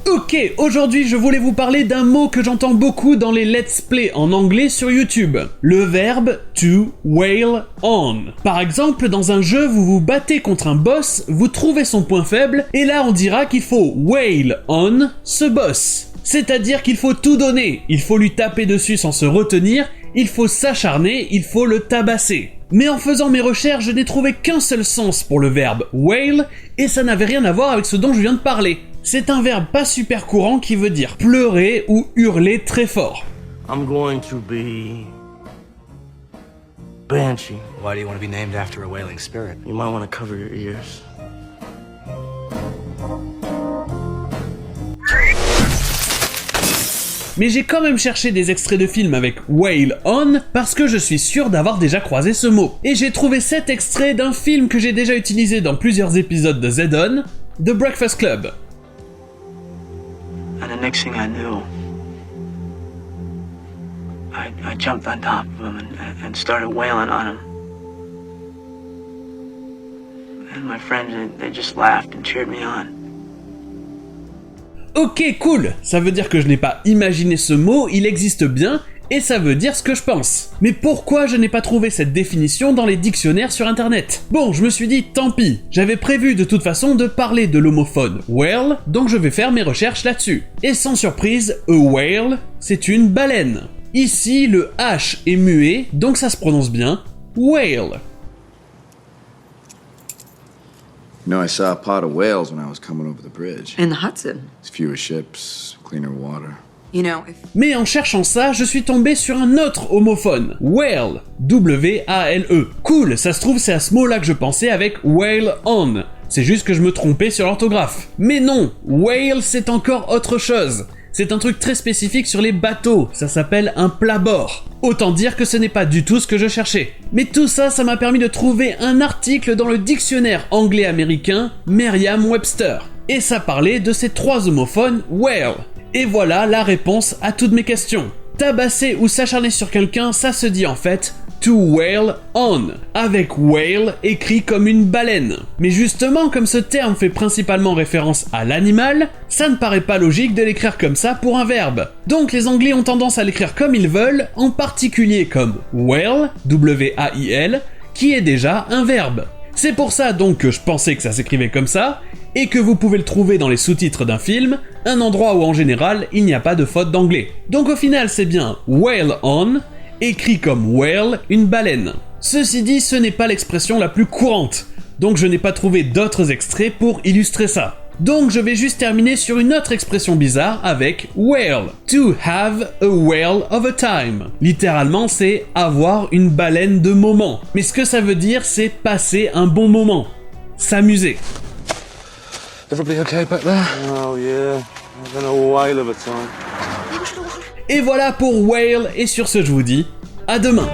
Ok, aujourd'hui je voulais vous parler d'un mot que j'entends beaucoup dans les let's play en anglais sur YouTube. Le verbe to wail on. Par exemple, dans un jeu, vous vous battez contre un boss, vous trouvez son point faible, et là on dira qu'il faut wail on ce boss. C'est-à-dire qu'il faut tout donner, il faut lui taper dessus sans se retenir, il faut s'acharner, il faut le tabasser. Mais en faisant mes recherches, je n'ai trouvé qu'un seul sens pour le verbe wail, et ça n'avait rien à voir avec ce dont je viens de parler. C'est un verbe pas super courant qui veut dire pleurer ou hurler très fort. I'm going to be Banshee. Why do you want to be named after a wailing spirit? You might want to cover your ears. Mais j'ai quand même cherché des extraits de films avec wail on parce que je suis sûr d'avoir déjà croisé ce mot. Et j'ai trouvé 7 extraits d'un film que j'ai déjà utilisé dans plusieurs épisodes de Z-On, The Breakfast Club. And the next thing I knew, I jumped on top of him and started wailing on him. And my friends, they just laughed and cheered me on. Ok, cool, ça veut dire que je n'ai pas imaginé ce mot, il existe bien, et ça veut dire ce que je pense. Mais pourquoi je n'ai pas trouvé cette définition dans les dictionnaires sur internet? Bon, je me suis dit, tant pis, j'avais prévu de toute façon de parler de l'homophone whale, donc je vais faire mes recherches là-dessus. Et sans surprise, a whale, c'est une baleine. Ici, le H est muet, donc ça se prononce bien, whale. You know, I saw a pod of whales when I was coming over the bridge. In the Hudson. There's fewer ships, cleaner water. You know, if... Mais en cherchant ça, je suis tombé sur un autre homophone, whale, W-A-L-E. Cool, ça se trouve c'est à ce mot-là que je pensais avec wail on. C'est juste que je me trompais sur l'orthographe. Mais non, whale c'est encore autre chose. C'est un truc très spécifique sur les bateaux, ça s'appelle un plat-bord. Autant dire que ce n'est pas du tout ce que je cherchais. Mais tout ça, ça m'a permis de trouver un article dans le dictionnaire anglais-américain Merriam-Webster. Et ça parlait de ces 3 homophones whale. Et voilà la réponse à toutes mes questions. Tabasser ou s'acharner sur quelqu'un, ça se dit en fait to wail on, avec whale écrit comme une baleine. Mais justement, comme ce terme fait principalement référence à l'animal, ça ne paraît pas logique de l'écrire comme ça pour un verbe. Donc les Anglais ont tendance à l'écrire comme ils veulent, en particulier comme wail, W-A-I-L, qui est déjà un verbe. C'est pour ça donc que je pensais que ça s'écrivait comme ça, et que vous pouvez le trouver dans les sous-titres d'un film, un endroit où en général il n'y a pas de faute d'anglais. Donc au final c'est bien wail on, écrit comme whale, une baleine. Ceci dit, ce n'est pas l'expression la plus courante, donc je n'ai pas trouvé d'autres extraits pour illustrer ça. Donc je vais juste terminer sur une autre expression bizarre avec whale. To have a whale of a time. Littéralement c'est avoir une baleine de moment. Mais ce que ça veut dire c'est passer un bon moment. S'amuser. Everybody okay back there? Oh yeah, I've been a while of a time. Et voilà pour whale, et sur ce je vous dis à demain.